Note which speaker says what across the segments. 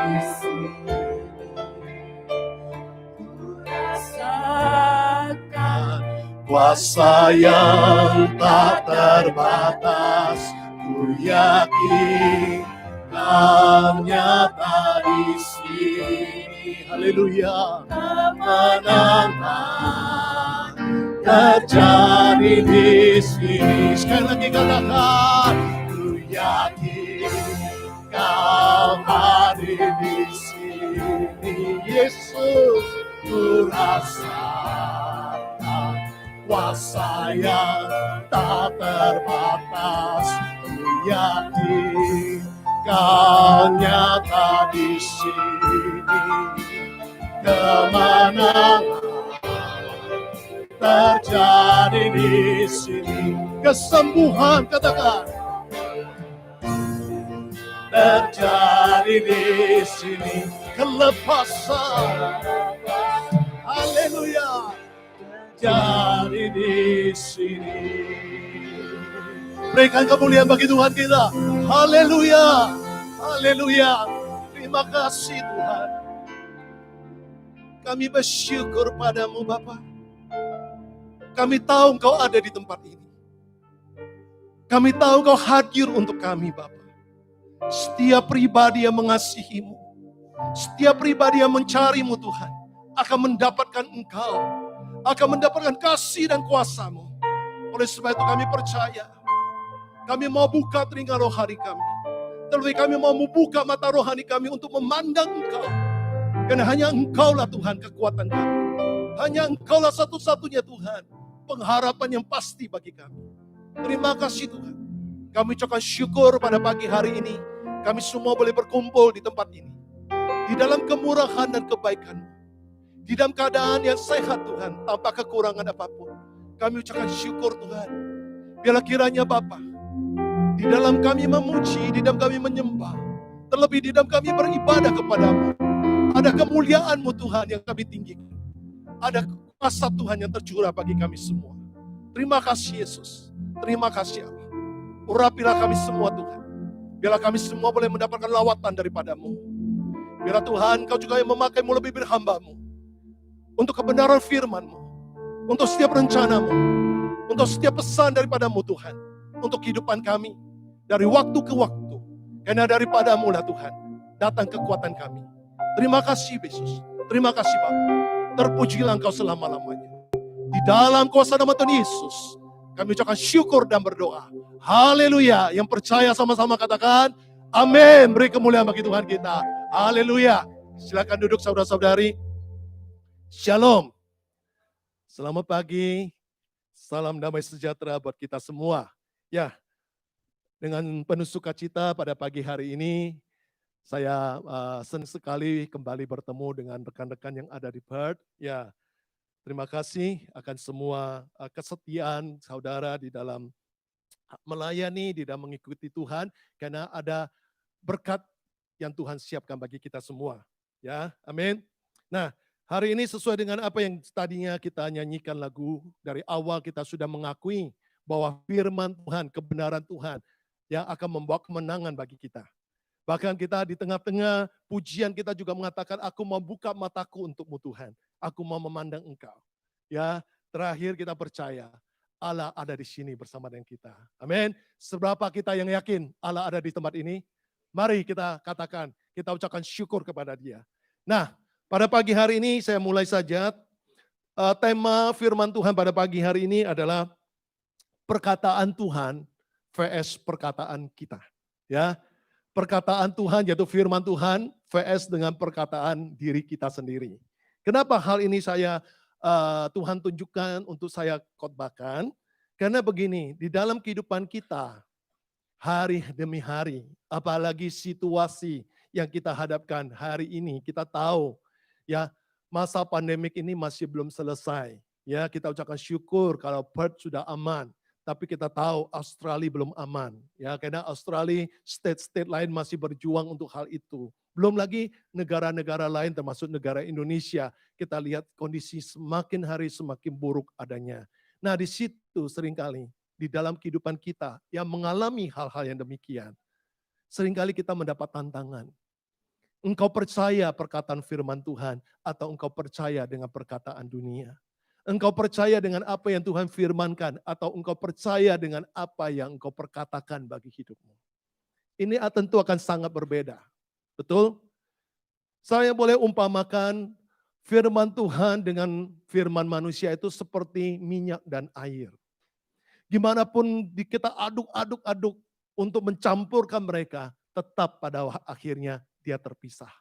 Speaker 1: di sini. Ku rasakan kuasa yang tak terbatas. Ku yakin Kau nyata di sini. Haleluya. Kemenangan terjadi di sini. Sekali lagi katakan, ku yakin Kau hadir di sini. Yesus, ku rasakan kuasa yang tak terbatas. Ku yakin Kau nyata di sini. Kemenangan terjadi di sini. Kesembuhan, katakan, terjadi di sini. Kelepasan, haleluya, terjadi di sini. Berikan kemuliaan bagi Tuhan kita. Haleluya, haleluya. Terima kasih Tuhan. Kami bersyukur padamu Bapa. Kami tahu Engkau ada di tempat ini. Kami tahu Engkau hadir untuk kami Bapa. Setiap pribadi yang mengasihimu, setiap pribadi yang mencarimu Tuhan, akan mendapatkan Engkau, akan mendapatkan kasih dan kuasa-Mu. Oleh sebab itu kami percaya, kami mau buka telinga rohani kami. Terlebih kami mau membuka mata rohani kami untuk memandang Engkau. Karena hanya Engkaulah Tuhan kekuatan kami. Hanya Engkaulah satu-satunya Tuhan, pengharapan yang pasti bagi kami. Terima kasih Tuhan. Kami ucapkan syukur pada pagi hari ini. Kami semua boleh berkumpul di tempat ini. Di dalam kemurahan dan kebaikan-Mu. Di dalam keadaan yang sehat Tuhan, tanpa kekurangan apapun. Kami ucapkan syukur Tuhan. Biarlah kiranya Bapa, di dalam kami memuji, di dalam kami menyembah, terlebih di dalam kami beribadah kepada-Mu, ada kemuliaan-Mu Tuhan yang kami tinggikan. Ada kuasa Tuhan yang tercurah bagi kami semua. Terima kasih Yesus. Terima kasih Allah. Urapilah kami semua Tuhan. Biarlah kami semua boleh mendapatkan lawatan daripada-Mu. Biarlah Tuhan Kau juga yang memakai-Mu lebih berhamba-Mu. Untuk kebenaran firman-Mu. Untuk setiap rencana-Mu. Untuk setiap pesan daripada-Mu Tuhan. Untuk kehidupan kami. Dari waktu ke waktu. Karena daripada-Mu lah Tuhan. Datang kekuatan kami. Terima kasih Yesus. Terima kasih Bapa. Terpujilah Engkau selama-lamanya. Di dalam kuasa nama Tuhan Yesus, kami ucapkan syukur dan berdoa. Haleluya. Yang percaya sama-sama katakan, amin. Beri kemuliaan bagi Tuhan kita. Haleluya. Silakan duduk saudara-saudari. Shalom. Selamat pagi. Salam damai sejahtera buat kita semua. Ya, dengan penuh sukacita pada pagi hari ini, saya senang sekali kembali bertemu dengan rekan-rekan yang ada di Perth. Ya, terima kasih akan semua kesetiaan saudara di dalam melayani, di dalam mengikuti Tuhan, karena ada berkat yang Tuhan siapkan bagi kita semua. Ya, amin. Nah, hari ini sesuai dengan apa yang tadinya kita nyanyikan lagu, dari awal kita sudah mengakui bahwa firman Tuhan, kebenaran Tuhan yang akan membawa kemenangan bagi kita. Bahkan kita di tengah-tengah pujian kita juga mengatakan, aku mau buka mataku untukmu Tuhan. Aku mau memandang Engkau. Ya, terakhir kita percaya Allah ada di sini bersama dengan kita. Amin. Seberapa kita yang yakin Allah ada di tempat ini? Mari kita katakan, kita ucapkan syukur kepada Dia. Nah, pada pagi hari ini saya mulai saja. Tema firman Tuhan pada pagi hari ini adalah perkataan Tuhan vs perkataan kita. Ya, perkataan Tuhan yaitu firman Tuhan vs dengan perkataan diri kita sendiri. Kenapa hal ini Tuhan tunjukkan untuk saya khotbahkan? Karena begini, di dalam kehidupan kita hari demi hari, apalagi situasi yang kita hadapkan hari ini, kita tahu ya masa pandemik ini masih belum selesai. Ya, kita ucapkan syukur kalau Perth sudah aman. Tapi kita tahu Australia belum aman, ya karena Australia state-state lain masih berjuang untuk hal itu. Belum lagi negara-negara lain termasuk negara Indonesia, kita lihat kondisi semakin hari semakin buruk adanya. Nah di situ seringkali di dalam kehidupan kita yang mengalami hal-hal yang demikian, seringkali kita mendapat tantangan. Engkau percaya perkataan firman Tuhan atau engkau percaya dengan perkataan dunia? Engkau percaya dengan apa yang Tuhan firmankan atau engkau percaya dengan apa yang engkau perkatakan bagi hidupmu? Ini tentu akan sangat berbeda. Betul? Saya boleh umpamakan firman Tuhan dengan firman manusia itu seperti minyak dan air. Gimana pun kita aduk-aduk untuk mencampurkan mereka, tetap pada akhirnya dia terpisah.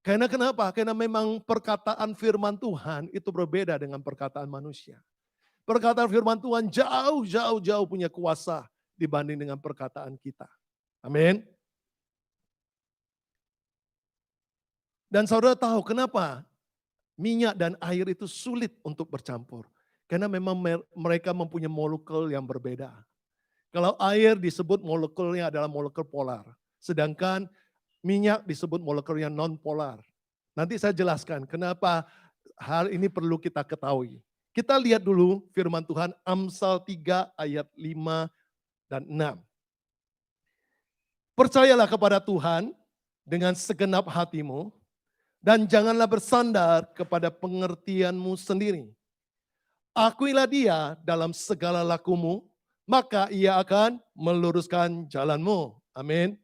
Speaker 1: Karena kenapa? Karena memang perkataan firman Tuhan itu berbeda dengan perkataan manusia. Perkataan firman Tuhan jauh punya kuasa dibanding dengan perkataan kita. Amin. Dan saudara tahu kenapa minyak dan air itu sulit untuk bercampur. Karena memang mereka mempunyai molekul yang berbeda. Kalau air disebut molekulnya adalah molekul polar. Sedangkan minyak disebut molekulnya non-polar. Nanti saya jelaskan kenapa hal ini perlu kita ketahui. Kita lihat dulu firman Tuhan Amsal 3 ayat 5 dan 6. Percayalah kepada Tuhan dengan segenap hatimu dan janganlah bersandar kepada pengertianmu sendiri. Akuilah dia dalam segala lakumu, maka ia akan meluruskan jalanmu. Amin.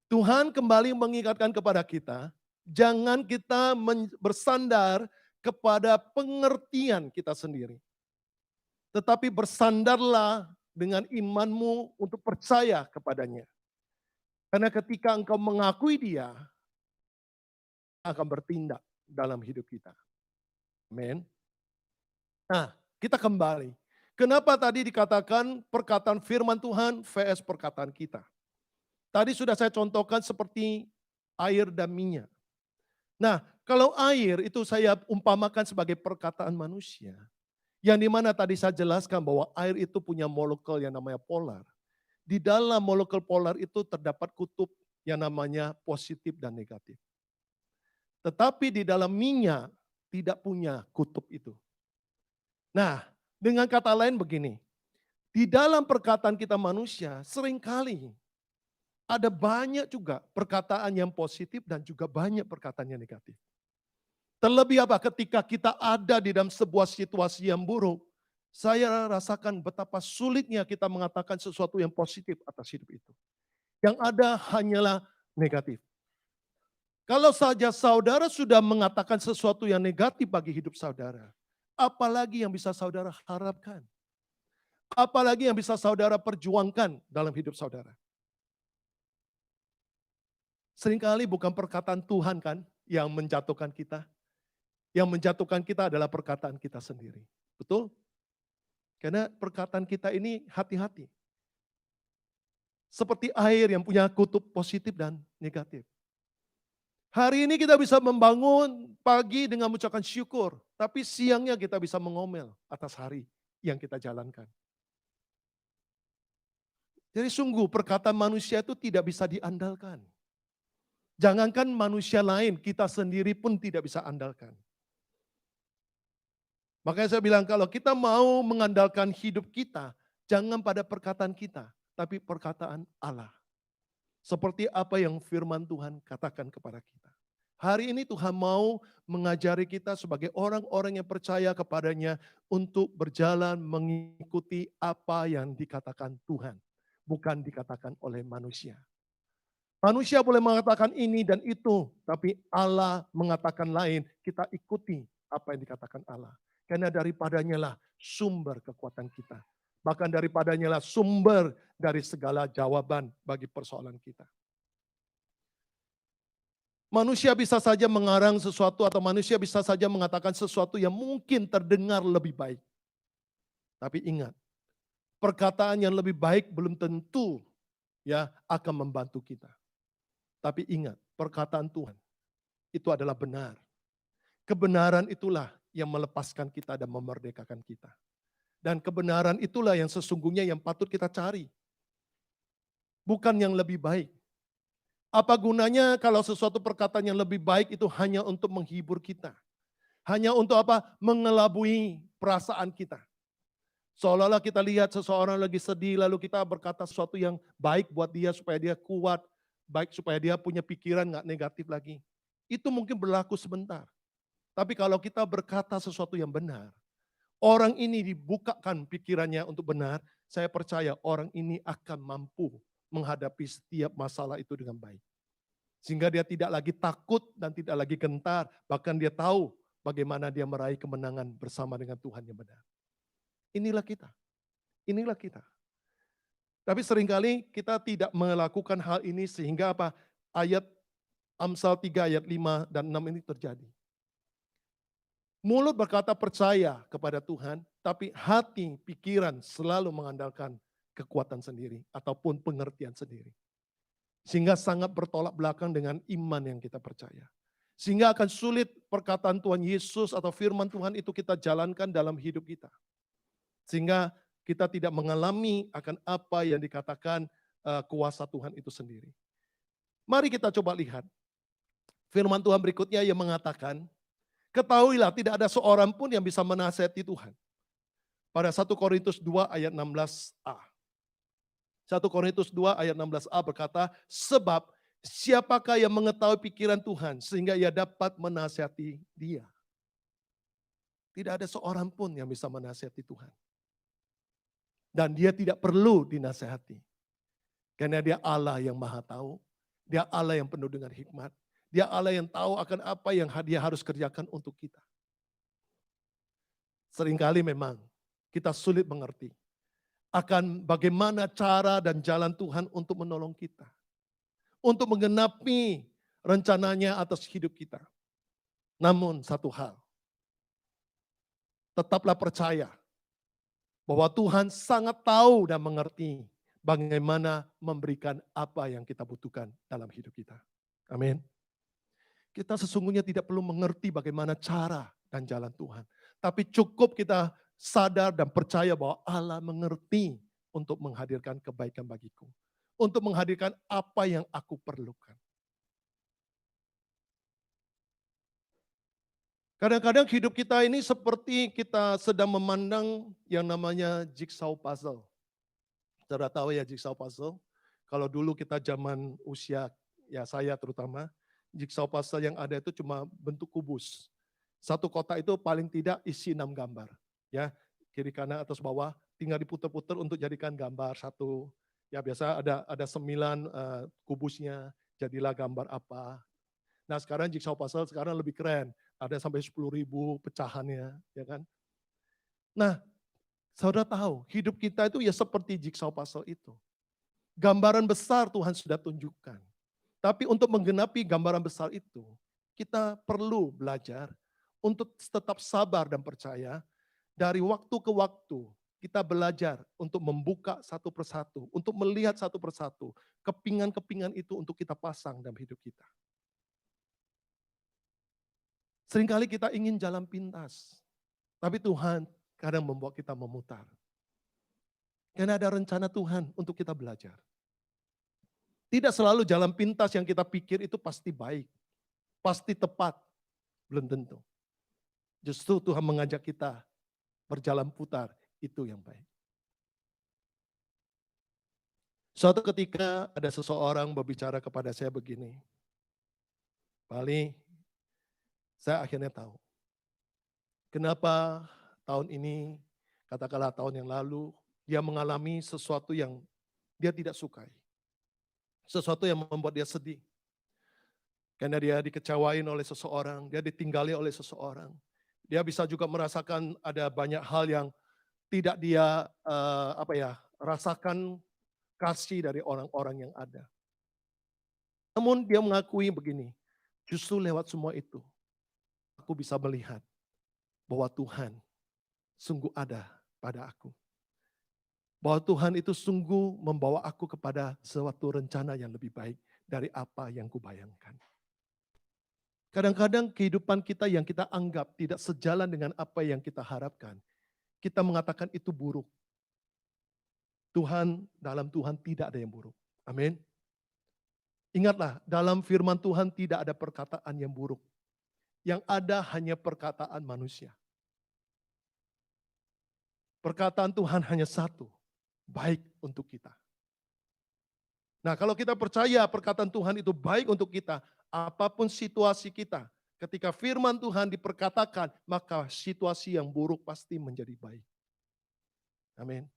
Speaker 1: Tuhan kembali mengingatkan kepada kita, jangan kita bersandar kepada pengertian kita sendiri. Tetapi bersandarlah dengan imanmu untuk percaya kepadanya. Karena ketika engkau mengakui dia, akan bertindak dalam hidup kita. Amin. Nah, kita kembali. Kenapa tadi dikatakan perkataan firman Tuhan vs perkataan kita? Tadi sudah saya contohkan seperti air dan minyak. Nah, kalau air itu saya umpamakan sebagai perkataan manusia. Yang dimana tadi saya jelaskan bahwa air itu punya molekul yang namanya polar. Di dalam molekul polar itu terdapat kutub yang namanya positif dan negatif. Tetapi di dalam minyak tidak punya kutub itu. Nah, dengan kata lain begini, di dalam perkataan kita manusia seringkali ada banyak juga perkataan yang positif dan juga banyak perkataan yang negatif. Terlebih apa ketika kita ada di dalam sebuah situasi yang buruk, saya rasakan betapa sulitnya kita mengatakan sesuatu yang positif atas hidup itu. Yang ada hanyalah negatif. Kalau saja saudara sudah mengatakan sesuatu yang negatif bagi hidup saudara, apalagi yang bisa saudara harapkan? Apalagi yang bisa saudara perjuangkan dalam hidup saudara? Seringkali bukan perkataan Tuhan kan yang menjatuhkan kita. Yang menjatuhkan kita adalah perkataan kita sendiri. Betul? Karena perkataan kita ini hati-hati. Seperti air yang punya kutub positif dan negatif. Hari ini kita bisa membangun pagi dengan mengucapkan syukur. Tapi siangnya kita bisa mengomel atas hari yang kita jalankan. Jadi sungguh perkataan manusia itu tidak bisa diandalkan. Jangankan manusia lain, kita sendiri pun tidak bisa andalkan. Makanya saya bilang kalau kita mau mengandalkan hidup kita, jangan pada perkataan kita, tapi perkataan Allah. Seperti apa yang firman Tuhan katakan kepada kita. Hari ini Tuhan mau mengajari kita sebagai orang-orang yang percaya kepadanya untuk berjalan mengikuti apa yang dikatakan Tuhan. Bukan dikatakan oleh manusia. Manusia boleh mengatakan ini dan itu, tapi Allah mengatakan lain, kita ikuti apa yang dikatakan Allah. Karena daripadanya lah sumber kekuatan kita. Bahkan daripadanya lah sumber dari segala jawaban bagi persoalan kita. Manusia bisa saja mengarang sesuatu atau manusia bisa saja mengatakan sesuatu yang mungkin terdengar lebih baik. Tapi ingat, perkataan yang lebih baik belum tentu ya akan membantu kita. Tapi ingat, perkataan Tuhan itu adalah benar. Kebenaran itulah yang melepaskan kita dan memerdekakan kita. Dan kebenaran itulah yang sesungguhnya yang patut kita cari. Bukan yang lebih baik. Apa gunanya kalau sesuatu perkataan yang lebih baik itu hanya untuk menghibur kita. Hanya untuk apa? Mengelabui perasaan kita. Seolah-olah kita lihat seseorang lagi sedih lalu kita berkata sesuatu yang baik buat dia supaya dia kuat. baik supaya dia punya pikiran nggak negatif lagi. Itu mungkin berlaku sebentar. Tapi kalau kita berkata sesuatu yang benar, orang ini dibukakan pikirannya untuk benar, saya percaya orang ini akan mampu menghadapi setiap masalah itu dengan baik. Sehingga dia tidak lagi takut dan tidak lagi gentar, bahkan dia tahu bagaimana dia meraih kemenangan bersama dengan Tuhan yang benar. Inilah kita, inilah kita. Tapi seringkali kita tidak melakukan hal ini sehingga apa? Ayat Amsal 3 ayat 5 dan 6 ini terjadi. Mulut berkata percaya kepada Tuhan, tapi hati, pikiran selalu mengandalkan kekuatan sendiri ataupun pengertian sendiri. Sehingga sangat bertolak belakang dengan iman yang kita percaya. Sehingga akan sulit perkataan Tuhan Yesus atau firman Tuhan itu kita jalankan dalam hidup kita. Sehingga kita tidak mengalami akan apa yang dikatakan kuasa Tuhan itu sendiri. Mari kita coba lihat. Firman Tuhan berikutnya yang mengatakan, ketahuilah tidak ada seorang pun yang bisa menasihati Tuhan. Pada 1 Korintus 2 ayat 16a. 1 Korintus 2 ayat 16a berkata, sebab siapakah yang mengetahui pikiran Tuhan sehingga ia dapat menasihati dia. Tidak ada seorang pun yang bisa menasihati Tuhan. Dan dia tidak perlu dinasihati. Karena dia Allah yang maha tahu. Dia Allah yang penuh dengan hikmat. Dia Allah yang tahu akan apa yang dia harus kerjakan untuk kita. Seringkali memang kita sulit mengerti akan bagaimana cara dan jalan Tuhan untuk menolong kita. Untuk menggenapi rencananya atas hidup kita. Namun satu hal, tetaplah percaya bahwa Tuhan sangat tahu dan mengerti bagaimana memberikan apa yang kita butuhkan dalam hidup kita. Amin. Kita sesungguhnya tidak perlu mengerti bagaimana cara dan jalan Tuhan. Tapi cukup kita sadar dan percaya bahwa Allah mengerti untuk menghadirkan kebaikan bagiku. Untuk menghadirkan apa yang aku perlukan. Kadang-kadang hidup kita ini seperti kita sedang memandang yang namanya jigsaw puzzle. Saudara tahu ya jigsaw puzzle? Kalau dulu kita zaman usia, ya saya terutama, jigsaw puzzle yang ada itu cuma bentuk kubus. Satu kotak itu paling tidak isi 6 gambar. Ya, kiri kanan atas bawah, tinggal diputar-putar untuk jadikan gambar satu. Ya biasa ada 9 kubusnya, jadilah gambar apa. Nah sekarang jigsaw puzzle sekarang lebih keren. Ada sampai 10.000 pecahannya, ya kan. Nah, saudara tahu, hidup kita itu ya seperti jigsaw puzzle itu. Gambaran besar Tuhan sudah tunjukkan. Tapi untuk menggenapi gambaran besar itu, kita perlu belajar untuk tetap sabar dan percaya. Dari waktu ke waktu, kita belajar untuk membuka satu persatu, untuk melihat satu persatu, kepingan-kepingan itu untuk kita pasang dalam hidup kita. Seringkali kita ingin jalan pintas, tapi Tuhan kadang membuat kita memutar. Karena ada rencana Tuhan untuk kita belajar. Tidak selalu jalan pintas yang kita pikir itu pasti baik, pasti tepat, belum tentu. Justru Tuhan mengajak kita berjalan putar, itu yang baik. Suatu ketika ada seseorang berbicara kepada saya begini, Pak Ali, saya akhirnya tahu. Kenapa tahun ini, katakanlah tahun yang lalu, dia mengalami sesuatu yang dia tidak sukai. Sesuatu yang membuat dia sedih. Karena dia dikecewain oleh seseorang, dia ditinggali oleh seseorang. Dia bisa juga merasakan ada banyak hal yang tidak dia rasakan kasih dari orang-orang yang ada. Namun dia mengakui begini, justru lewat semua itu, aku bisa melihat bahwa Tuhan sungguh ada pada aku. Bahwa Tuhan itu sungguh membawa aku kepada suatu rencana yang lebih baik dari apa yang kubayangkan. Kadang-kadang kehidupan kita yang kita anggap tidak sejalan dengan apa yang kita harapkan, kita mengatakan itu buruk. Dalam Tuhan tidak ada yang buruk. Amin. Ingatlah, dalam firman Tuhan tidak ada perkataan yang buruk. Yang ada hanya perkataan manusia. Perkataan Tuhan hanya satu, baik untuk kita. Nah, kalau kita percaya perkataan Tuhan itu baik untuk kita, apapun situasi kita, ketika firman Tuhan diperkatakan, maka situasi yang buruk pasti menjadi baik. Amin.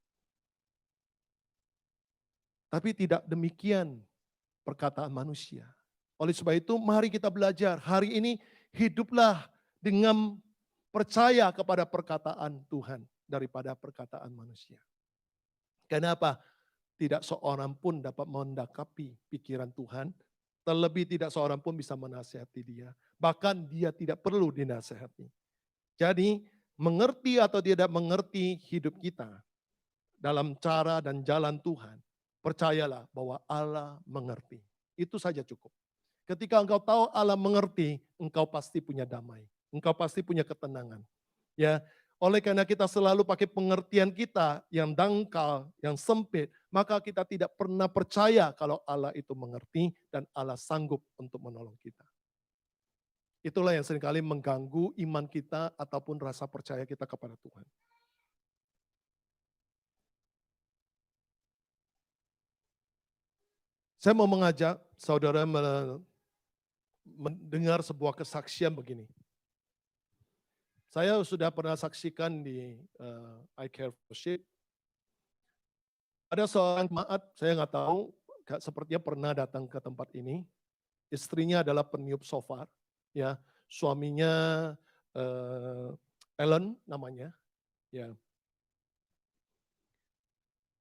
Speaker 1: Tapi tidak demikian perkataan manusia. Oleh sebab itu, mari kita belajar. Hari ini hiduplah dengan percaya kepada perkataan Tuhan daripada perkataan manusia. Kenapa? Tidak seorang pun dapat mendakapi pikiran Tuhan, terlebih tidak seorang pun bisa menasihati dia. Bahkan dia tidak perlu dinasihati. Jadi, mengerti atau tidak mengerti hidup kita dalam cara dan jalan Tuhan, percayalah bahwa Allah mengerti. Itu saja cukup. Ketika engkau tahu Allah mengerti, engkau pasti punya damai. Engkau pasti punya ketenangan. Ya, oleh karena kita selalu pakai pengertian kita yang dangkal, yang sempit, maka kita tidak pernah percaya kalau Allah itu mengerti dan Allah sanggup untuk menolong kita. Itulah yang seringkali mengganggu iman kita ataupun rasa percaya kita kepada Tuhan. Saya mau mengajak saudara mendengar sebuah kesaksian begini. Saya sudah pernah saksikan di I Care Fellowship. Ada seorang jemaat, saya nggak tahu, sepertinya pernah datang ke tempat ini. Istrinya adalah peniup shofar, ya, suaminya Ellen namanya, ya.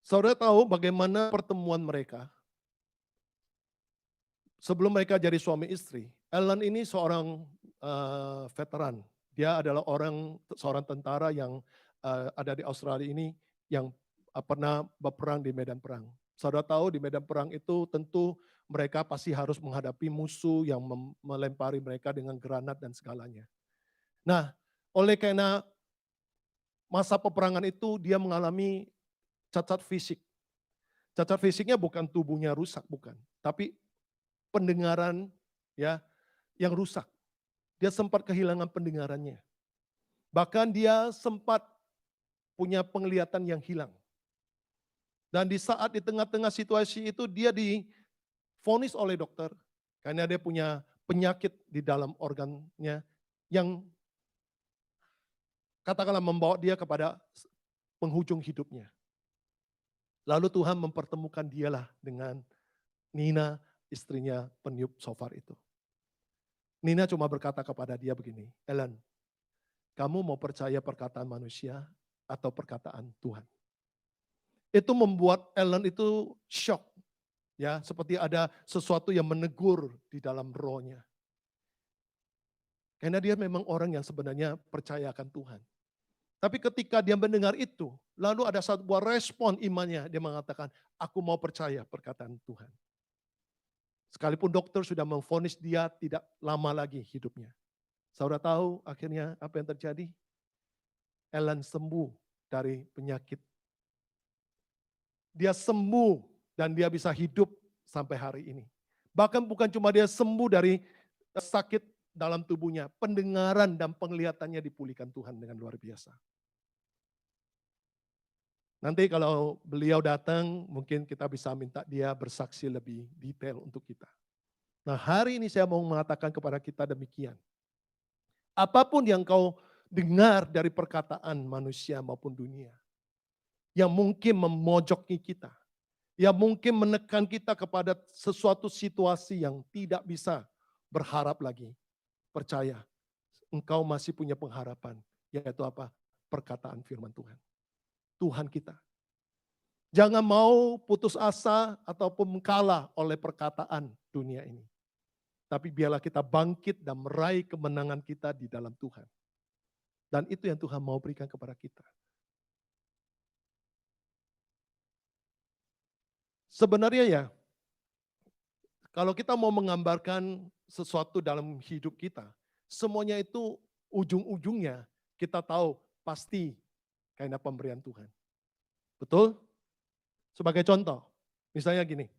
Speaker 1: Saudara tahu bagaimana pertemuan mereka? Sebelum mereka jadi suami istri, Ellen ini seorang veteran. Dia adalah seorang tentara yang ada di Australia ini yang pernah berperang di medan perang. Saudara tahu di medan perang itu tentu mereka pasti harus menghadapi musuh yang melempari mereka dengan granat dan segalanya. Nah, oleh karena masa peperangan itu dia mengalami cacat fisik. Cacat fisiknya bukan tubuhnya rusak, bukan. Tapi pendengaran ya yang rusak. Dia sempat kehilangan pendengarannya. Bahkan dia sempat punya penglihatan yang hilang. Dan di saat di tengah-tengah situasi itu dia divonis oleh dokter karena dia punya penyakit di dalam organnya yang katakanlah membawa dia kepada penghujung hidupnya. Lalu Tuhan mempertemukan dialah dengan Nina, istrinya peniup shofar itu. Nina cuma berkata kepada dia begini, Ellen, kamu mau percaya perkataan manusia atau perkataan Tuhan? Itu membuat Ellen itu shock. Ya, seperti ada sesuatu yang menegur di dalam rohnya. Karena dia memang orang yang sebenarnya percaya akan Tuhan. Tapi ketika dia mendengar itu, lalu ada sebuah respon imannya, dia mengatakan, aku mau percaya perkataan Tuhan. Sekalipun dokter sudah memvonis dia tidak lama lagi hidupnya. Saudara tahu akhirnya apa yang terjadi? Ellen sembuh dari penyakit. Dia sembuh dan dia bisa hidup sampai hari ini. Bahkan bukan cuma dia sembuh dari sakit dalam tubuhnya, pendengaran dan penglihatannya dipulihkan Tuhan dengan luar biasa. Nanti kalau beliau datang, mungkin kita bisa minta dia bersaksi lebih detail untuk kita. Nah, hari ini saya mau mengatakan kepada kita demikian. Apapun yang kau dengar dari perkataan manusia maupun dunia, yang mungkin memojoki kita, yang mungkin menekan kita kepada sesuatu situasi yang tidak bisa berharap lagi. Percaya, engkau masih punya pengharapan, yaitu apa? Perkataan firman Tuhan. Tuhan kita. Jangan mau putus asa ataupun kalah oleh perkataan dunia ini. Tapi biarlah kita bangkit dan meraih kemenangan kita di dalam Tuhan. Dan itu yang Tuhan mau berikan kepada kita. Sebenarnya ya, kalau kita mau menggambarkan sesuatu dalam hidup kita, semuanya itu ujung-ujungnya kita tahu pasti karena pemberian Tuhan. Betul? Sebagai contoh, misalnya gini,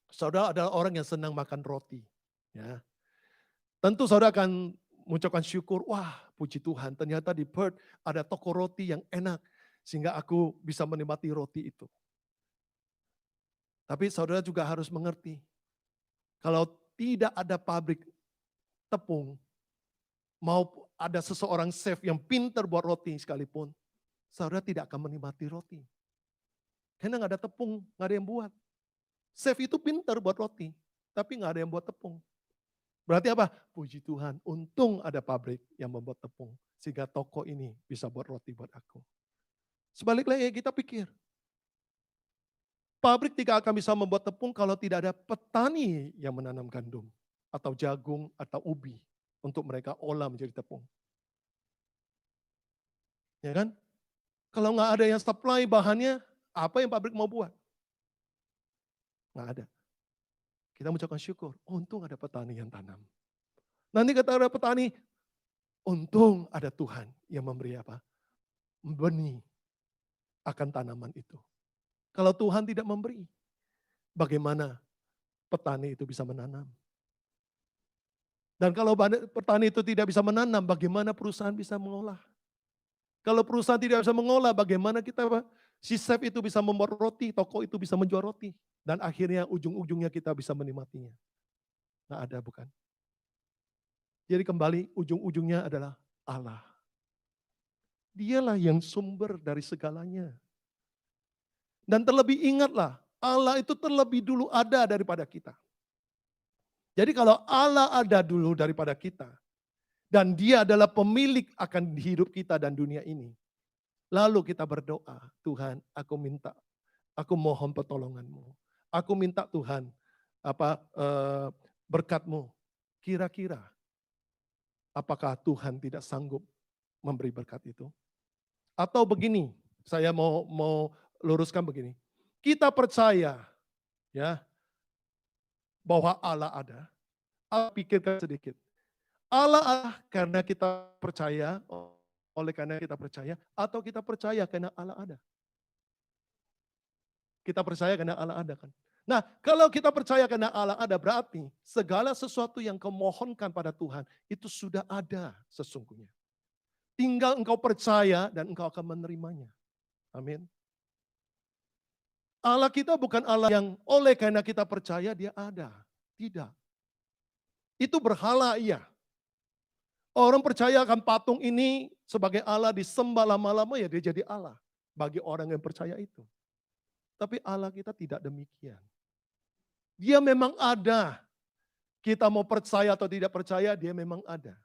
Speaker 1: saudara adalah orang yang senang makan roti. Ya. Tentu saudara akan mengucapkan syukur, wah puji Tuhan ternyata di Perth ada toko roti yang enak, sehingga aku bisa menikmati roti itu. Tapi saudara juga harus mengerti, kalau tidak ada pabrik tepung, mau ada seseorang chef yang pintar buat roti sekalipun, saudara tidak akan menikmati roti. Karena nggak ada tepung, nggak ada yang buat. Chef itu pintar buat roti, tapi nggak ada yang buat tepung. Berarti apa? Puji Tuhan, untung ada pabrik yang membuat tepung. Sehingga toko ini bisa buat roti buat aku. Sebaliknya kita pikir, pabrik tidak akan bisa membuat tepung kalau tidak ada petani yang menanam gandum, atau jagung, atau ubi, untuk mereka olah menjadi tepung. Ya kan? Kalau nggak ada yang supply bahannya, apa yang pabrik mau buat? Nggak ada. Kita mengucapkan syukur, untung ada petani yang tanam. Nanti kata ada petani, untung ada Tuhan yang memberi apa? Benih akan tanaman itu. Kalau Tuhan tidak memberi, bagaimana petani itu bisa menanam? Dan kalau petani itu tidak bisa menanam, bagaimana perusahaan bisa mengolah? Kalau perusahaan tidak bisa mengolah, bagaimana si chef itu bisa membuat roti, toko itu bisa menjual roti. Dan akhirnya ujung-ujungnya kita bisa menikmatinya. Nggak ada, bukan? Jadi kembali ujung-ujungnya adalah Allah. Dialah yang sumber dari segalanya. Dan terlebih ingatlah, Allah itu terlebih dulu ada daripada kita. Jadi kalau Allah ada dulu daripada kita, dan dia adalah pemilik akan hidup kita dan dunia ini. Lalu kita berdoa, Tuhan aku mohon pertolongan-Mu. Aku minta Tuhan, berkat-Mu. Kira-kira, apakah Tuhan tidak sanggup memberi berkat itu? Atau begini, saya mau luruskan begini. Kita percaya ya bahwa Allah ada. Pikirkan sedikit. Allah karena kita percaya, oleh karena kita percaya, atau kita percaya karena Allah ada? Kita percaya karena Allah ada kan? Nah, kalau kita percaya karena Allah ada, berarti segala sesuatu yang kau mohonkan pada Tuhan, itu sudah ada sesungguhnya. Tinggal engkau percaya dan engkau akan menerimanya. Amin. Allah kita bukan Allah yang oleh karena kita percaya dia ada. Tidak. Itu berhala iya. Orang percaya akan patung ini sebagai Allah disembah lama-lama ya dia jadi Allah. Bagi orang yang percaya itu. Tapi Allah kita tidak demikian. Dia memang ada. Kita mau percaya atau tidak percaya, dia memang ada.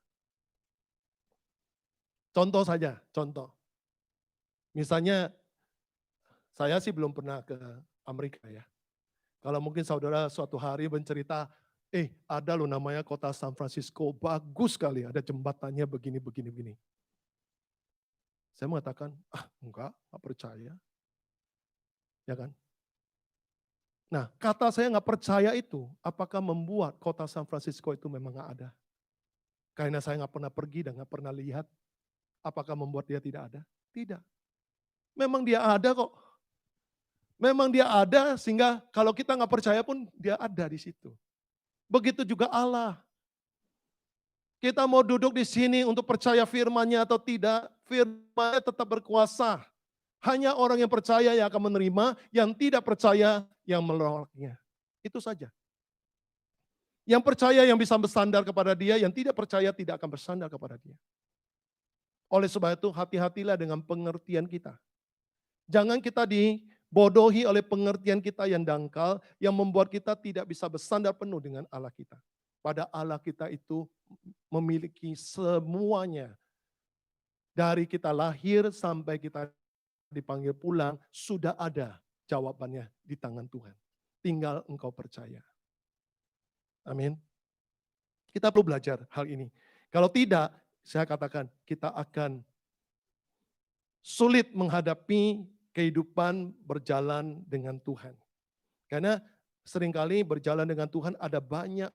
Speaker 1: Contoh saja, contoh. Misalnya, saya sih belum pernah ke Amerika ya. Kalau mungkin saudara suatu hari bercerita, ada loh namanya kota San Francisco, bagus sekali, ada jembatannya begini, begini, begini. Saya mengatakan, enggak percaya. Ya kan? Nah, kata saya nggak percaya itu, apakah membuat kota San Francisco itu memang nggak ada? Karena saya nggak pernah pergi dan nggak pernah lihat, apakah membuat dia tidak ada? Tidak. Memang dia ada kok. Memang dia ada sehingga kalau kita nggak percaya pun dia ada di situ. Begitu juga Allah. Kita mau duduk di sini untuk percaya firman-Nya atau tidak, firman-Nya tetap berkuasa. Hanya orang yang percaya yang akan menerima, yang tidak percaya yang menolaknya. Itu saja. Yang percaya yang bisa bersandar kepada dia, yang tidak percaya tidak akan bersandar kepada dia. Oleh sebab itu hati-hatilah dengan pengertian kita. Jangan kita dibodohi oleh pengertian kita yang dangkal, yang membuat kita tidak bisa bersandar penuh dengan Allah kita. Pada Allah kita itu memiliki semuanya. Dari kita lahir sampai kita dipanggil pulang, sudah ada jawabannya di tangan Tuhan. Tinggal engkau percaya. Amin. Kita perlu belajar hal ini. Kalau tidak, saya katakan kita akan sulit menghadapi kehidupan berjalan dengan Tuhan. Karena seringkali berjalan dengan Tuhan ada banyak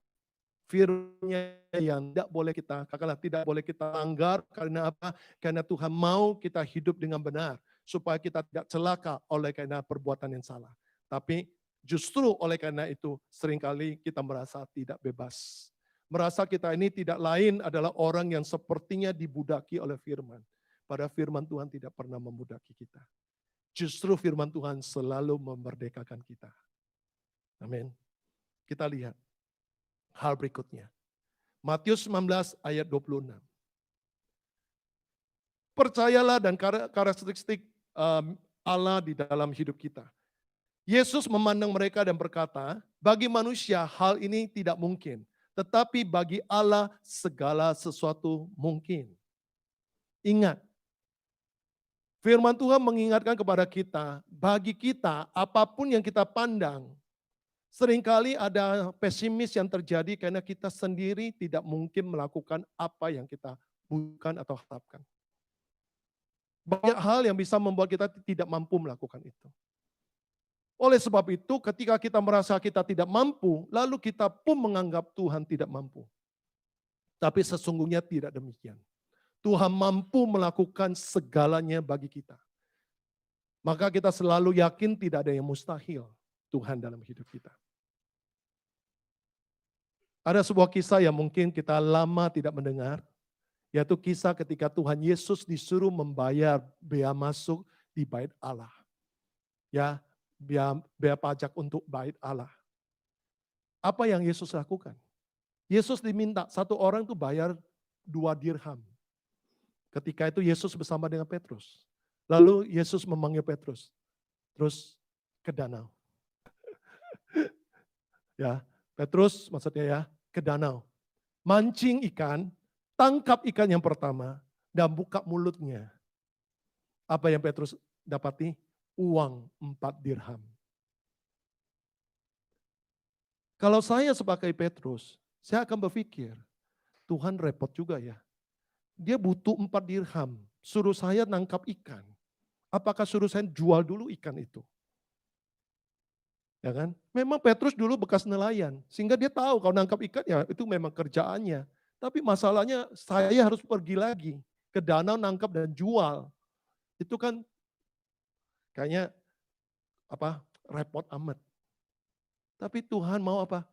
Speaker 1: firman-Nya yang tidak boleh kita, katakanlah tidak boleh kita langgar. Karena apa? Karena Tuhan mau kita hidup dengan benar. Supaya kita tidak celaka oleh karena perbuatan yang salah. Tapi justru oleh karena itu seringkali kita merasa tidak bebas. Merasa kita ini tidak lain adalah orang yang sepertinya dibudaki oleh firman. Padahal firman Tuhan tidak pernah membudaki kita. Justru firman Tuhan selalu memerdekakan kita. Amin. Kita lihat hal berikutnya. Matius 19 ayat 26. Percayalah dan karakteristik Allah di dalam hidup kita. Yesus memandang mereka dan berkata, bagi manusia hal ini tidak mungkin, tetapi bagi Allah segala sesuatu mungkin. Ingat, firman Tuhan mengingatkan kepada kita, bagi kita apapun yang kita pandang, seringkali ada pesimis yang terjadi karena kita sendiri tidak mungkin melakukan apa yang kita bukan atau harapkan. Banyak hal yang bisa membuat kita tidak mampu melakukan itu. Oleh sebab itu, ketika kita merasa kita tidak mampu, lalu kita pun menganggap Tuhan tidak mampu. Tapi sesungguhnya tidak demikian. Tuhan mampu melakukan segalanya bagi kita. Maka kita selalu yakin tidak ada yang mustahil Tuhan dalam hidup kita. Ada sebuah kisah yang mungkin kita lama tidak mendengar, yaitu kisah ketika Tuhan Yesus disuruh membayar bea masuk di bait Allah. Ya, bea pajak untuk bait Allah. Apa yang Yesus lakukan? Yesus diminta satu orang tuh bayar 2 dirham. Ketika itu Yesus bersama dengan Petrus. Lalu Yesus memanggil Petrus. Terus ke danau. Ya, Petrus maksudnya ya, ke danau. Mancing ikan, tangkap ikan yang pertama, dan buka mulutnya. Apa yang Petrus dapati? Uang 4 dirham. Kalau saya sebagai Petrus, saya akan berpikir, Tuhan repot juga ya. Dia butuh 4 dirham, suruh saya nangkap ikan. Apakah suruh saya jual dulu ikan itu? Ya kan? Memang Petrus dulu bekas nelayan, sehingga dia tahu kalau nangkap ikan ya itu memang kerjaannya. Tapi masalahnya saya harus pergi lagi ke danau nangkap dan jual. Itu kan kayaknya repot amat. Tapi Tuhan mau apa?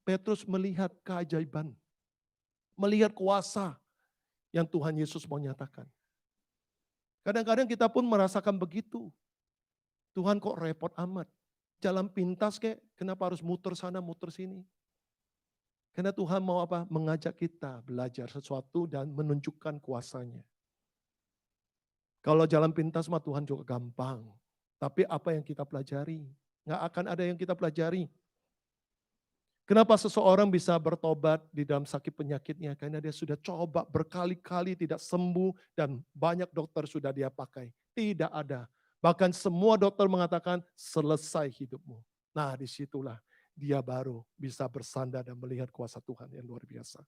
Speaker 1: Petrus melihat keajaiban, melihat kuasa yang Tuhan Yesus mau nyatakan. Kadang-kadang kita pun merasakan begitu. Tuhan kok repot amat. Jalan pintas kek, kenapa harus muter sana, muter sini? Karena Tuhan mau apa? Mengajak kita belajar sesuatu dan menunjukkan kuasanya. Kalau jalan pintas mah Tuhan juga gampang. Tapi apa yang kita pelajari? Nggak akan ada yang kita pelajari. Kenapa seseorang bisa bertobat di dalam sakit penyakitnya? Karena dia sudah coba berkali-kali tidak sembuh dan banyak dokter sudah dia pakai. Tidak ada. Bahkan semua dokter mengatakan selesai hidupmu. Nah disitulah dia baru bisa bersandar dan melihat kuasa Tuhan yang luar biasa.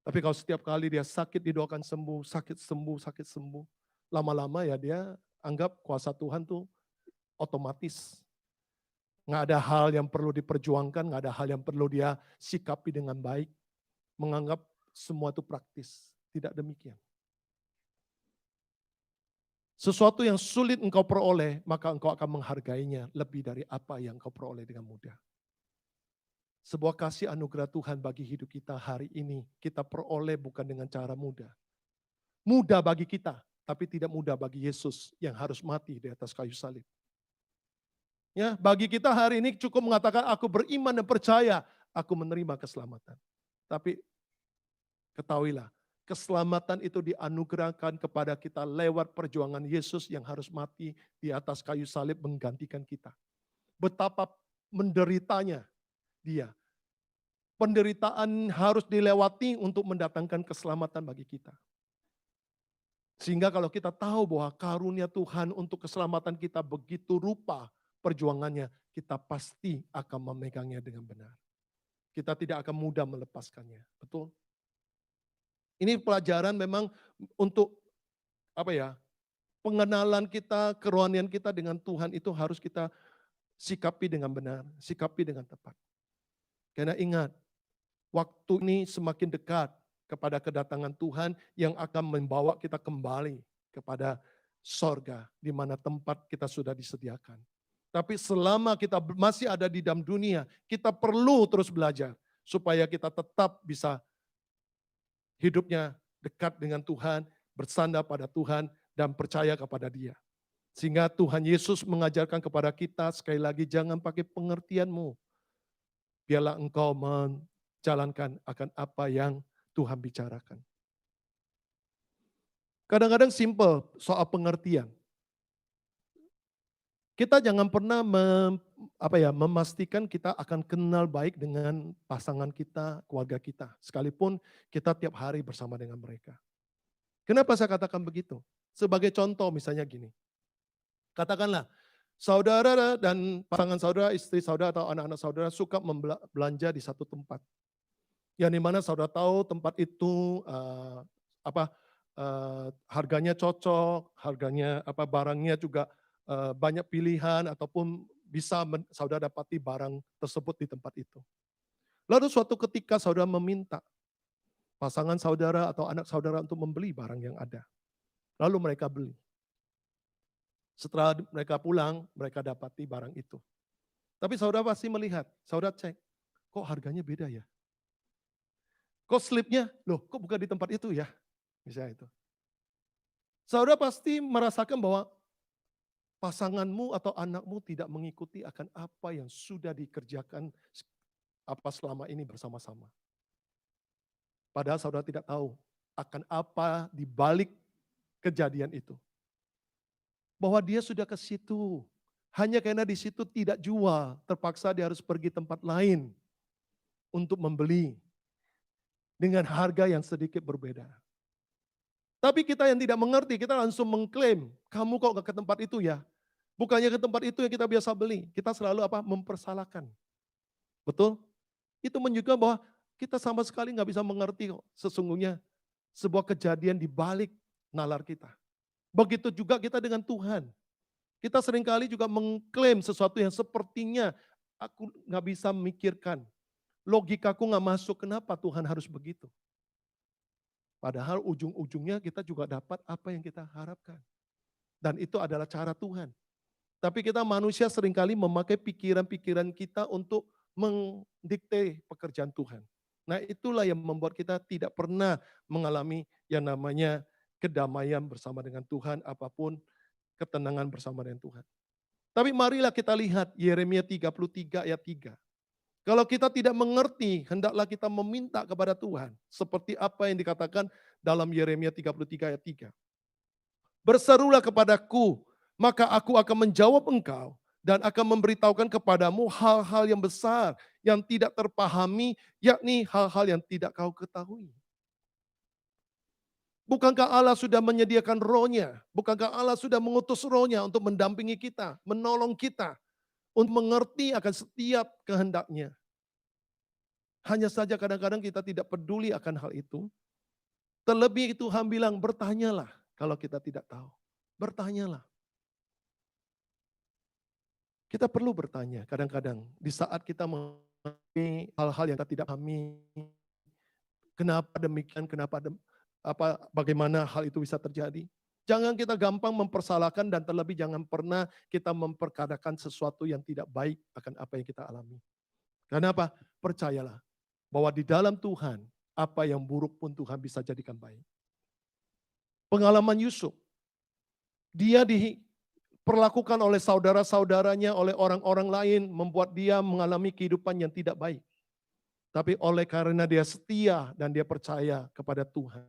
Speaker 1: Tapi kalau setiap kali dia sakit didoakan sembuh, sakit sembuh. Lama-lama ya dia anggap kuasa Tuhan tuh otomatis. Nggak ada hal yang perlu diperjuangkan, nggak ada hal yang perlu dia sikapi dengan baik. Menganggap semua itu praktis. Tidak demikian. Sesuatu yang sulit engkau peroleh, maka engkau akan menghargainya lebih dari apa yang engkau peroleh dengan mudah. Sebuah kasih anugerah Tuhan bagi hidup kita hari ini, kita peroleh bukan dengan cara mudah. Mudah bagi kita, tapi tidak mudah bagi Yesus yang harus mati di atas kayu salib. Ya, bagi kita hari ini cukup mengatakan aku beriman dan percaya aku menerima keselamatan. Tapi ketahuilah, keselamatan itu dianugerahkan kepada kita lewat perjuangan Yesus yang harus mati di atas kayu salib menggantikan kita. Betapa menderitanya dia. Penderitaan harus dilewati untuk mendatangkan keselamatan bagi kita. Sehingga kalau kita tahu bahwa karunia Tuhan untuk keselamatan kita begitu rupa perjuangannya, kita pasti akan memegangnya dengan benar. Kita tidak akan mudah melepaskannya. Betul? Ini pelajaran memang untuk pengenalan kita, kerohanian kita dengan Tuhan itu harus kita sikapi dengan benar, sikapi dengan tepat. Karena ingat, waktu ini semakin dekat kepada kedatangan Tuhan yang akan membawa kita kembali kepada sorga, di mana tempat kita sudah disediakan. Tapi selama kita masih ada di dalam dunia, kita perlu terus belajar supaya kita tetap bisa hidupnya dekat dengan Tuhan, bersandar pada Tuhan, dan percaya kepada Dia. Sehingga Tuhan Yesus mengajarkan kepada kita sekali lagi jangan pakai pengertianmu. Biarlah engkau menjalankan akan apa yang Tuhan bicarakan. Kadang-kadang simple soal pengertian. Kita jangan pernah memastikan kita akan kenal baik dengan pasangan kita, keluarga kita. Sekalipun kita tiap hari bersama dengan mereka. Kenapa saya katakan begitu? Sebagai contoh misalnya gini. Katakanlah, saudara dan pasangan saudara, istri saudara atau anak-anak saudara suka belanja di satu tempat. Yang dimana saudara tahu tempat itu harganya cocok, barangnya juga banyak pilihan ataupun bisa saudara dapati barang tersebut di tempat itu. Lalu suatu ketika saudara meminta pasangan saudara atau anak saudara untuk membeli barang yang ada. Lalu mereka beli. Setelah mereka pulang, mereka dapati barang itu. Tapi saudara pasti melihat, saudara cek, kok harganya beda ya? Kok slipnya, loh kok bukan di tempat itu ya? Misalnya itu. Saudara pasti merasakan bahwa pasanganmu atau anakmu tidak mengikuti akan apa yang sudah dikerjakan selama ini bersama-sama. Padahal saudara tidak tahu akan apa di balik kejadian itu. Bahwa dia sudah ke situ. Hanya karena di situ tidak jual, terpaksa dia harus pergi tempat lain untuk membeli dengan harga yang sedikit berbeda. Tapi kita yang tidak mengerti, kita langsung mengklaim, kamu kok gak ke tempat itu ya? Bukannya ke tempat itu yang kita biasa beli, kita selalu mempersalahkan. Betul? Itu menunjukkan bahwa kita sama sekali gak bisa mengerti kok sesungguhnya sebuah kejadian di balik nalar kita. Begitu juga kita dengan Tuhan. Kita seringkali juga mengklaim sesuatu yang sepertinya aku gak bisa memikirkan. Logikaku gak masuk, kenapa Tuhan harus begitu? Padahal ujung-ujungnya kita juga dapat apa yang kita harapkan. Dan itu adalah cara Tuhan. Tapi kita manusia seringkali memakai pikiran-pikiran kita untuk mendikte pekerjaan Tuhan. Nah itulah yang membuat kita tidak pernah mengalami yang namanya kedamaian bersama dengan Tuhan, apapun ketenangan bersama dengan Tuhan. Tapi marilah kita lihat Yeremia 33 ayat 3. Kalau kita tidak mengerti, hendaklah kita meminta kepada Tuhan. Seperti apa yang dikatakan dalam Yeremia 33 ayat 3. Berserulah kepadaku, maka aku akan menjawab engkau dan akan memberitahukan kepadamu hal-hal yang besar yang tidak terpahami, yakni hal-hal yang tidak kau ketahui. Bukankah Allah sudah menyediakan rohnya? Bukankah Allah sudah mengutus rohnya untuk mendampingi kita, menolong kita, untuk mengerti akan setiap kehendaknya? Hanya saja kadang-kadang kita tidak peduli akan hal itu. Terlebih Tuhan bilang, bertanyalah kalau kita tidak tahu. Bertanyalah. Kita perlu bertanya kadang-kadang di saat kita mengalami hal-hal yang kita tidak pahami. Kenapa demikian, bagaimana hal itu bisa terjadi. Jangan kita gampang mempersalahkan dan terlebih jangan pernah kita memperkatakan sesuatu yang tidak baik akan apa yang kita alami. Kenapa? Percayalah bahwa di dalam Tuhan, apa yang buruk pun Tuhan bisa jadikan baik. Pengalaman Yusuf, dia diperlakukan oleh saudara-saudaranya, oleh orang-orang lain, membuat dia mengalami kehidupan yang tidak baik. Tapi oleh karena dia setia dan dia percaya kepada Tuhan,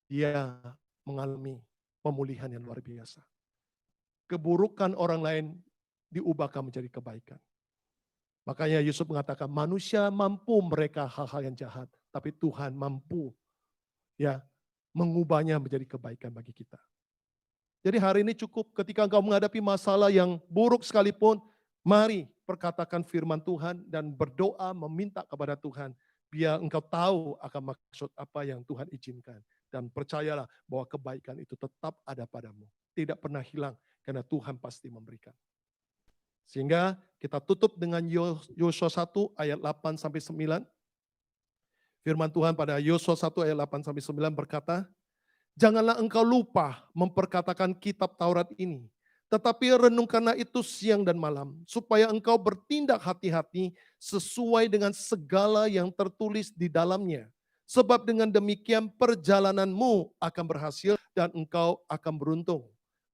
Speaker 1: dia mengalami pemulihan yang luar biasa. Keburukan orang lain diubahkan menjadi kebaikan. Makanya Yusuf mengatakan manusia mampu mereka hal-hal yang jahat, tapi Tuhan mampu mengubahnya menjadi kebaikan bagi kita. Jadi hari ini cukup ketika engkau menghadapi masalah yang buruk sekalipun, mari perkatakan firman Tuhan dan berdoa meminta kepada Tuhan. Biar engkau tahu akan maksud apa yang Tuhan izinkan. Dan percayalah bahwa kebaikan itu tetap ada padamu. Tidak pernah hilang karena Tuhan pasti memberikan. Sehingga kita tutup dengan Yosua 1 ayat 8 sampai 9. Firman Tuhan pada Yosua 1 ayat 8 sampai 9 berkata, janganlah engkau lupa memperkatakan kitab Taurat ini, tetapi renungkanlah itu siang dan malam, supaya engkau bertindak hati-hati sesuai dengan segala yang tertulis di dalamnya. Sebab dengan demikian perjalananmu akan berhasil dan engkau akan beruntung.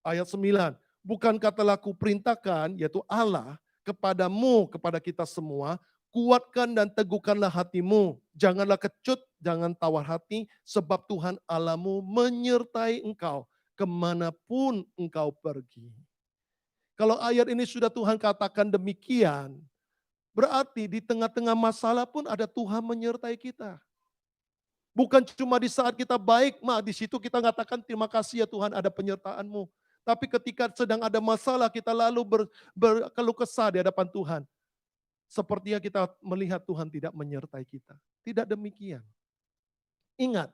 Speaker 1: Ayat 9. Bukankah telah kuperintahkan, yaitu Allah, kepadamu, kepada kita semua, kuatkan dan teguhkanlah hatimu. Janganlah kecut, jangan tawar hati, sebab Tuhan Allahmu menyertai engkau kemanapun engkau pergi. Kalau ayat ini sudah Tuhan katakan demikian, berarti di tengah-tengah masalah pun ada Tuhan menyertai kita. Bukan cuma di saat kita baik, di situ kita katakan terima kasih ya Tuhan ada penyertaan-Mu. Tapi ketika sedang ada masalah, kita lalu berkeluh kesah di hadapan Tuhan. Sepertinya kita melihat Tuhan tidak menyertai kita. Tidak demikian. Ingat,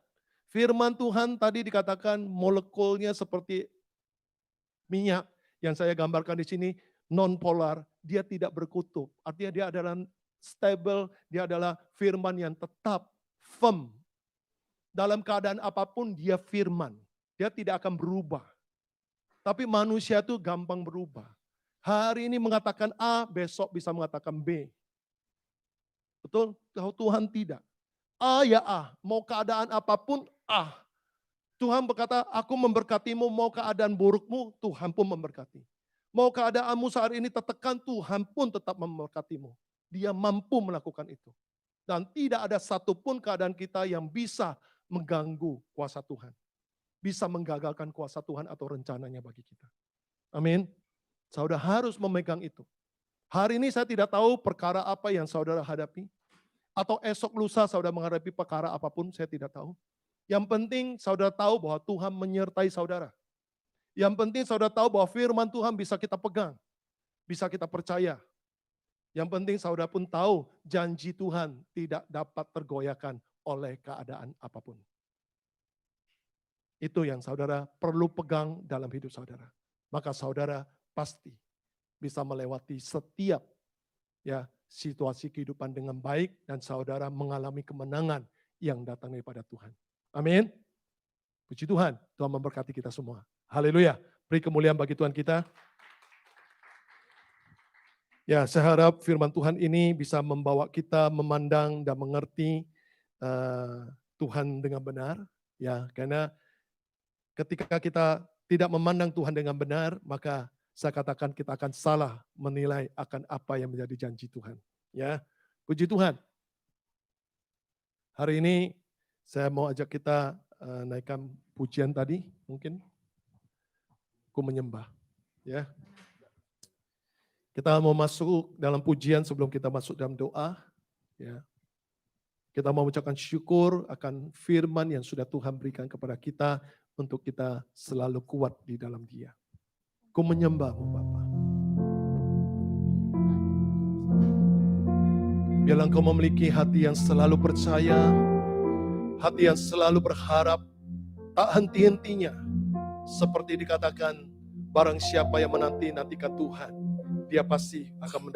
Speaker 1: firman Tuhan tadi dikatakan molekulnya seperti minyak yang saya gambarkan di sini, non-polar, dia tidak berkutub. Artinya dia adalah stable, dia adalah firman yang tetap, firm. Dalam keadaan apapun dia firman. Dia tidak akan berubah. Tapi manusia itu gampang berubah. Hari ini mengatakan A, besok bisa mengatakan B. Betul? Kalau Tuhan tidak. A ya A, mau keadaan apapun A. Tuhan berkata, aku memberkatimu, mau keadaan burukmu, Tuhan pun memberkati. Mau keadaanmu saat ini tertekan, Tuhan pun tetap memberkatimu. Dia mampu melakukan itu. Dan tidak ada satupun keadaan kita yang bisa mengganggu kuasa Tuhan. Bisa menggagalkan kuasa Tuhan atau rencananya bagi kita. Amin. Saudara harus memegang itu. Hari ini saya tidak tahu perkara apa yang saudara hadapi. Atau esok lusa saudara menghadapi perkara apapun, saya tidak tahu. Yang penting saudara tahu bahwa Tuhan menyertai saudara. Yang penting saudara tahu bahwa firman Tuhan bisa kita pegang. Bisa kita percaya. Yang penting saudara pun tahu janji Tuhan tidak dapat tergoyahkan oleh keadaan apapun. Itu yang saudara perlu pegang dalam hidup saudara. Maka saudara pasti bisa melewati setiap situasi kehidupan dengan baik dan saudara mengalami kemenangan yang datang daripada Tuhan. Amin. Puji Tuhan, Tuhan memberkati kita semua. Haleluya. Beri kemuliaan bagi Tuhan kita. Ya, saya harap firman Tuhan ini bisa membawa kita memandang dan mengerti Tuhan dengan benar, ya, karena ketika kita tidak memandang Tuhan dengan benar, maka saya katakan kita akan salah menilai akan apa yang menjadi janji Tuhan. Ya, puji Tuhan. Hari ini saya mau ajak kita naikkan pujian tadi, mungkin. Ku menyembah, ya. Kita mau masuk dalam pujian sebelum kita masuk dalam doa, ya. Kita mau mengucapkan syukur akan firman yang sudah Tuhan berikan kepada kita untuk kita selalu kuat di dalam Dia. Ku menyembah-Mu Bapa. Biarlah Engkau memiliki hati yang selalu percaya, hati yang selalu berharap, tak henti-hentinya. Seperti dikatakan, barang siapa yang menanti-nantikan Tuhan, dia pasti akan mendapatkan